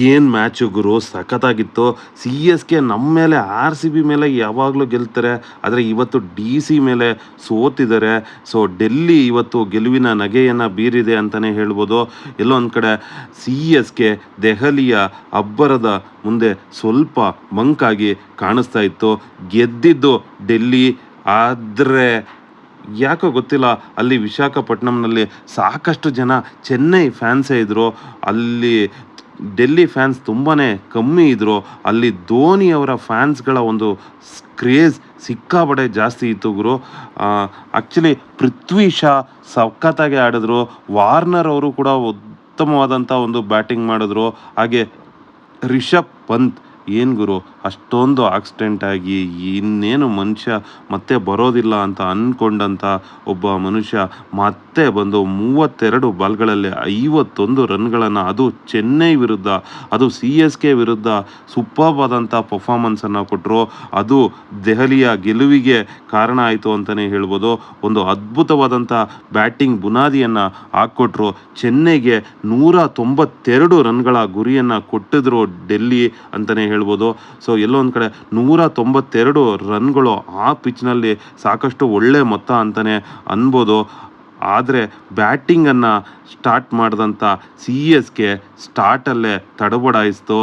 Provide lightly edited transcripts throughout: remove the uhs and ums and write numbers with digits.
ಏನು ಮ್ಯಾಚು ಗುರು, ಸಖತ್ತಾಗಿತ್ತು. C S K ನಮ್ಮ ಮೇಲೆ, ಆರ್ ಸಿ ಬಿ ಮೇಲೆ ಯಾವಾಗಲೂ ಗೆಲ್ತಾರೆ. ಆದರೆ ಇವತ್ತು ಡಿ ಸಿ ಮೇಲೆ ಸೋತಿದ್ದಾರೆ. ಸೊ ಡೆಲ್ಲಿ ಇವತ್ತು ಗೆಲುವಿನ ನಗೆಯನ್ನು ಬೀರಿದೆ ಅಂತಲೇ ಹೇಳ್ಬೋದು. ಎಲ್ಲೊಂದು ಕಡೆ ಸಿ ಎಸ್ ಕೆ ದೆಹಲಿಯ ಅಬ್ಬರದ ಮುಂದೆ ಸ್ವಲ್ಪ ಮಂಕಾಗಿ ಕಾಣಿಸ್ತಾ ಇತ್ತು. ಗೆದ್ದಿದ್ದು ಡೆಲ್ಲಿ, ಆದರೆ ಯಾಕೋ ಗೊತ್ತಿಲ್ಲ, ಅಲ್ಲಿ ವಿಶಾಖಪಟ್ಟಣಂನಲ್ಲಿ ಸಾಕಷ್ಟು ಜನ ಚೆನ್ನೈ ಫ್ಯಾನ್ಸೇ ಇದ್ದರು. ಅಲ್ಲಿ ಡೆಲ್ಲಿ ಫ್ಯಾನ್ಸ್ ತುಂಬಾ ಕಮ್ಮಿ ಇದ್ದರು. ಅಲ್ಲಿ ಧೋನಿ ಅವರ ಫ್ಯಾನ್ಸ್ಗಳ ಒಂದು ಕ್ರೇಜ್ ಸಿಕ್ಕಾಪಟ್ಟೆ ಜಾಸ್ತಿ ಇತ್ತು ಗುರು. ಆ್ಯಕ್ಚುಲಿ ಪೃಥ್ವಿ ಶಾ ಸಖತ್ತಾಗಿ ಆಡಿದ್ರು. ವಾರ್ನರ್ ಅವರು ಕೂಡ ಉತ್ತಮವಾದಂಥ ಒಂದು ಬ್ಯಾಟಿಂಗ್ ಮಾಡಿದ್ರು. ಹಾಗೆ ರಿಷಬ್ ಪಂತ್ ಏನು ಗುರು, ಅಷ್ಟೊಂದು ಆಕ್ಸಿಡೆಂಟ್ ಆಗಿ ಇನ್ನೇನು ಮನುಷ್ಯ ಮತ್ತೆ ಬರೋದಿಲ್ಲ ಅಂತ ಅಂದ್ಕೊಂಡಂಥ ಒಬ್ಬ ಮನುಷ್ಯ ಮತ್ತೆ ಬಂದು 32 ಬಾಲ್ಗಳಲ್ಲಿ 51 ರನ್ಗಳನ್ನು, ಅದು ಚೆನ್ನೈ ವಿರುದ್ಧ, ಅದು ಸಿ ಎಸ್ ಕೆ ವಿರುದ್ಧ ಸೂಪರ್ಬ್ ಆದಂಥ ಪರ್ಫಾರ್ಮೆನ್ಸನ್ನು ಕೊಟ್ಟರು. ಅದು ದೆಹಲಿಯ ಗೆಲುವಿಗೆ ಕಾರಣ ಆಯಿತು ಅಂತಲೇ ಹೇಳ್ಬೋದು. ಒಂದು ಅದ್ಭುತವಾದಂಥ ಬ್ಯಾಟಿಂಗ್ ಬುನಾದಿಯನ್ನು ಹಾಕ್ಕೊಟ್ರು. ಚೆನ್ನೈಗೆ 192 ರನ್ಗಳ ಗುರಿಯನ್ನು ಕೊಟ್ಟಿದ್ರು ಡೆಲ್ಲಿ ಅಂತಲೇ ಹೇಳ್ಬೋದು. ಸೊ ಎಲ್ಲೊಂದು ಕಡೆ 192 ರನ್ಗಳು ಆ ಪಿಚ್ನಲ್ಲಿ ಸಾಕಷ್ಟು ಒಳ್ಳೆ ಮೊತ್ತ ಅಂತಲೇ ಅನ್ಬೋದು. ಆದರೆ ಬ್ಯಾಟಿಂಗನ್ನು ಸ್ಟಾರ್ಟ್ ಮಾಡಿದಂಥ ಸಿ ಎಸ್ ಕೆ ಸ್ಟಾರ್ಟಲ್ಲೇ ತಡಬಡಾಯಿಸ್ತು.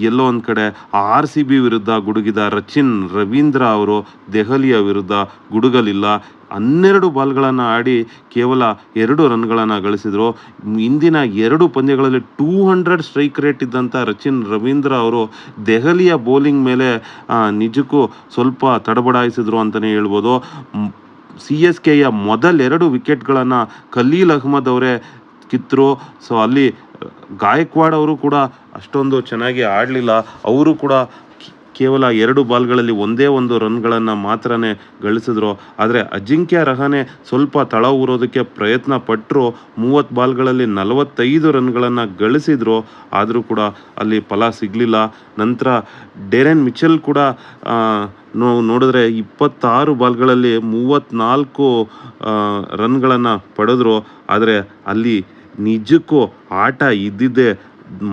ಎಲ್ಲೋ ಒಂದು ಕಡೆ ಆರ್ ಸಿ ಬಿ ವಿರುದ್ಧ ಗುಡುಗಿದ ಸಚಿನ್ ರವೀಂದ್ರ ಅವರು ದೆಹಲಿಯ ವಿರುದ್ಧ ಗುಡುಗಲಿಲ್ಲ. 12 ಬಾಲ್ಗಳನ್ನು ಆಡಿ ಕೇವಲ 2 ರನ್ಗಳನ್ನು ಗಳಿಸಿದರು. ಇಂದಿನ 2 ಪಂದ್ಯಗಳಲ್ಲಿ 200 ಸ್ಟ್ರೈಕ್ ರೇಟ್ ಇದ್ದಂಥ ಸಚಿನ್ ರವೀಂದ್ರ ಅವರು ದೆಹಲಿಯ ಬೌಲಿಂಗ್ ಮೇಲೆ ನಿಜಕ್ಕೂ ಸ್ವಲ್ಪ ತಡಬಡಾಯಿಸಿದ್ರು ಅಂತಲೇ ಹೇಳ್ಬೋದು. ಸಿ ಎಸ್ ಕೆಯ ಮೊದಲ 2 ವಿಕೆಟ್ಗಳನ್ನು ಖಲೀಲ್ ಅಹ್ಮದ್ ಅವರೇ ಕಿತ್ತರು. ಸೊ ಅಲ್ಲಿ ಗಾಯಕ್ವಾಡ್ ಅವರು ಕೂಡ ಅಷ್ಟೊಂದು ಚೆನ್ನಾಗಿ ಆಡಲಿಲ್ಲ. ಅವರು ಕೂಡ ಕೇವಲ 2 ಬಾಲ್ಗಳಲ್ಲಿ ಒಂದೇ ಒಂದು ರನ್ಗಳನ್ನು ಮಾತ್ರನೇ ಗಳಿಸಿದ್ರು. ಆದರೆ ಅಜಿಂಕ್ಯ ರಹಾನೆ ಸ್ವಲ್ಪ ತಳ ಊರೋದಕ್ಕೆ ಪ್ರಯತ್ನ ಪಟ್ಟರು. 30 ಬಾಲ್ಗಳಲ್ಲಿ 45 ರನ್ಗಳನ್ನು ಗಳಿಸಿದ್ರು. ಆದರೂ ಕೂಡ ಅಲ್ಲಿ ಫಲ ಸಿಗಲಿಲ್ಲ. ನಂತರ ಡೆರೆನ್ ಮಿಚೆಲ್ ಕೂಡ ನೋಡಿದ್ರೆ 26 ಬಾಲ್ಗಳಲ್ಲಿ 34 ರನ್ಗಳನ್ನು ಪಡೆದ್ರು. ಆದರೆ ಅಲ್ಲಿ ನಿಜಕ್ಕೂ ಆಟ ಇದ್ದಿದ್ದೇ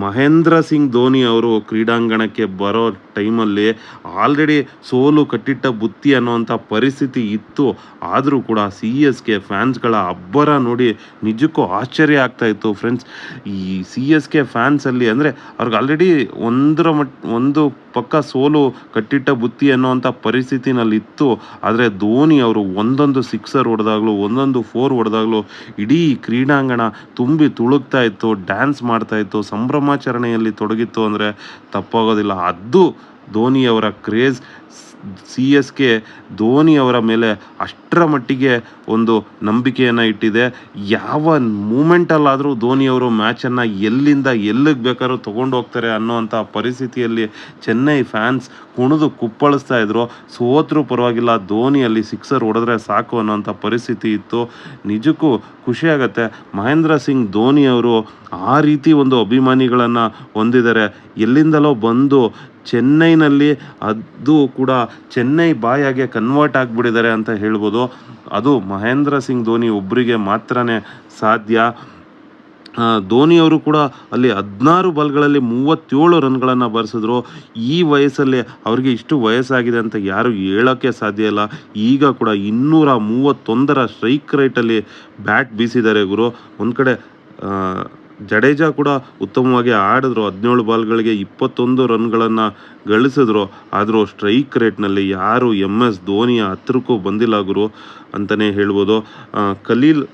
ಮಹೇಂದ್ರ ಸಿಂಗ್ ಧೋನಿ ಅವರು ಕ್ರೀಡಾಂಗಣಕ್ಕೆ ಬರೋ ಟೈಮಲ್ಲಿ ಆಲ್ರೆಡಿ ಸೋಲು ಕಟ್ಟಿಟ್ಟ ಬುತ್ತಿ ಅನ್ನೋವಂಥ ಪರಿಸ್ಥಿತಿ ಇತ್ತು. ಆದರೂ ಕೂಡ ಸಿ ಎಸ್ ಕೆ ಫ್ಯಾನ್ಸ್ಗಳ ಅಬ್ಬರ ನೋಡಿ ನಿಜಕ್ಕೂ ಆಶ್ಚರ್ಯ ಆಗ್ತಾಯಿತ್ತು ಫ್ರೆಂಡ್ಸ್. ಈ ಸಿ ಎಸ್ ಕೆ ಫ್ಯಾನ್ಸಲ್ಲಿ ಅಂದರೆ ಅವ್ರಿಗೆ ಆಲ್ರೆಡಿ ಒಂದು ಪಕ್ಕ ಸೋಲು ಕಟ್ಟಿಟ್ಟ ಬುತ್ತಿ ಅನ್ನೋವಂಥ ಪರಿಸ್ಥಿತಿನಲ್ಲಿತ್ತು. ಆದರೆ ಧೋನಿ ಅವರು ಒಂದೊಂದು ಸಿಕ್ಸರ್ ಹೊಡೆದಾಗಲೂ, ಒಂದೊಂದು 4 ಹೊಡೆದಾಗಲೂ ಇಡೀ ಕ್ರೀಡಾಂಗಣ ತುಂಬಿ ತುಳುಕ್ತಾ ಇತ್ತು, ಡ್ಯಾನ್ಸ್ ಮಾಡ್ತಾಯಿತ್ತು, ಸಂಭ್ರಮಾಚರಣೆಯಲ್ಲಿ ತೊಡಗಿತ್ತು ಅಂದರೆ ತಪ್ಪಾಗೋದಿಲ್ಲ. ಅದು ಧೋನಿಯವರ ಕ್ರೇಜ್. ಸಿ ಎಸ್ ಕೆ ಧೋನಿಯವರ ಮೇಲೆ ಅಷ್ಟರ ಮಟ್ಟಿಗೆ ಒಂದು ನಂಬಿಕೆಯನ್ನು ಇಟ್ಟಿದೆ. ಯಾವ ಮೂಮೆಂಟಲ್ಲಾದರೂ ಧೋನಿಯವರು ಮ್ಯಾಚನ್ನು ಎಲ್ಲಿಂದ ಎಲ್ಲಿಗೆ ಬೇಕಾದ್ರೂ ತೊಗೊಂಡು ಹೋಗ್ತಾರೆ ಅನ್ನೋವಂಥ ಪರಿಸ್ಥಿತಿಯಲ್ಲಿ ಚೆನ್ನೈ ಫ್ಯಾನ್ಸ್ ಕುಣಿದು ಕುಪ್ಪಳಿಸ್ತಾ ಇದ್ರು. ಸೋತ್ರೂ ಪರವಾಗಿಲ್ಲ, ಧೋನಿಯಲ್ಲಿ ಸಿಕ್ಸರ್ ಹೊಡೆದ್ರೆ ಸಾಕು ಅನ್ನೋಂಥ ಪರಿಸ್ಥಿತಿ ಇತ್ತು. ನಿಜಕ್ಕೂ ಖುಷಿಯಾಗತ್ತೆ. ಮಹೇಂದ್ರ ಸಿಂಗ್ ಧೋನಿಯವರು ಆ ರೀತಿ ಒಂದು ಅಭಿಮಾನಿಗಳನ್ನು ಹೊಂದಿದ್ದಾರೆ. ಎಲ್ಲಿಂದಲೋ ಬಂದು ಚೆನ್ನೈನಲ್ಲಿ ಅದು ಕೂಡ ಚೆನ್ನೈ ಬಾಯಾಗೆ ಕನ್ವರ್ಟ್ ಆಗಿಬಿಟ್ಟಿದ್ದಾರೆ ಅಂತ ಹೇಳ್ಬೋದು. ಅದು ಮಹೇಂದ್ರ ಸಿಂಗ್ ಧೋನಿ ಒಬ್ಬರಿಗೆ ಮಾತ್ರನೇ ಸಾಧ್ಯ. ಧೋನಿಯವರು ಕೂಡ ಅಲ್ಲಿ 16 ಬಾಲ್ಗಳಲ್ಲಿ 37 ರನ್ಗಳನ್ನು ಬಾರಿಸಿದ್ರು. ಈ ವಯಸ್ಸಲ್ಲಿ ಅವರಿಗೆ ಇಷ್ಟು ವಯಸ್ಸಾಗಿದೆ ಅಂತ ಯಾರು ಹೇಳೋಕ್ಕೆ ಸಾಧ್ಯ ಇಲ್ಲ. ಈಗ ಕೂಡ 231 ಸ್ಟ್ರೈಕ್ ರೇಟಲ್ಲಿ ಬ್ಯಾಟ್ ಬೀಸಿದ್ದಾರೆ ಗುರು. ಒಂದು ಕಡೆ ಜಡೇಜಾ ಕೂಡ ಉತ್ತಮವಾಗಿ ಆಡಿದ್ರು. 17 ಬಾಲ್ಗಳಿಗೆ 21 ರನ್ಗಳನ್ನು ಗಳಿಸಿದ್ರು. ಆದರೂ ಸ್ಟ್ರೈಕ್ ರೇಟ್ನಲ್ಲಿ ಯಾರು MS ಧೋನಿಯ ಹತ್ರಕ್ಕೂ ಬಂದಿಲ್ಲ ಗುರು ಅಂತಲೇ ಹೇಳ್ಬೋದು. ಖಲೀಲ್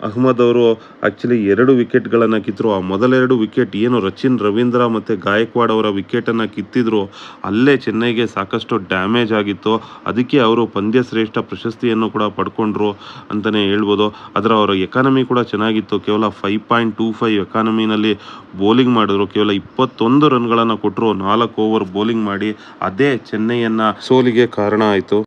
ಅಹ್ಮದ್ ಅವರು ಆ್ಯಕ್ಚುಲಿ 2 ವಿಕೆಟ್ಗಳನ್ನು ಕಿತ್ತರು. ಆ ಮೊದಲ 2 ವಿಕೆಟ್ ಏನು ಸಚಿನ್ ರವೀಂದ್ರ ಮತ್ತು ಗಾಯಕ್ವಾಡ್ ಅವರ ವಿಕೆಟನ್ನು ಕಿತ್ತಿದ್ರು, ಅಲ್ಲೇ ಚೆನ್ನೈಗೆ ಸಾಕಷ್ಟು ಡ್ಯಾಮೇಜ್ ಆಗಿತ್ತು. ಅದಕ್ಕೆ ಅವರು ಪಂದ್ಯ ಶ್ರೇಷ್ಠ ಪ್ರಶಸ್ತಿಯನ್ನು ಕೂಡ ಪಡ್ಕೊಂಡ್ರು ಅಂತಲೇ ಹೇಳ್ಬೋದು. ಅದರ ಅವರ ಎಕಾನಮಿ ಕೂಡ ಚೆನ್ನಾಗಿತ್ತು. ಕೇವಲ 5.25 ಎಕಾನಮಿನಲ್ಲಿ ಬೌಲಿಂಗ್ ಮಾಡಿದ್ರು. ಕೇವಲ 21 ರನ್ಗಳನ್ನು ಕೊಟ್ಟರು. 4 ಓವರ್ ಬೌಲಿಂಗ್ ಮಾಡಿ ಅದೇ ಚೆನ್ನೈಯನ್ನು ಸೋಲಿಗೆ ಕಾರಣ ಆಯಿತು.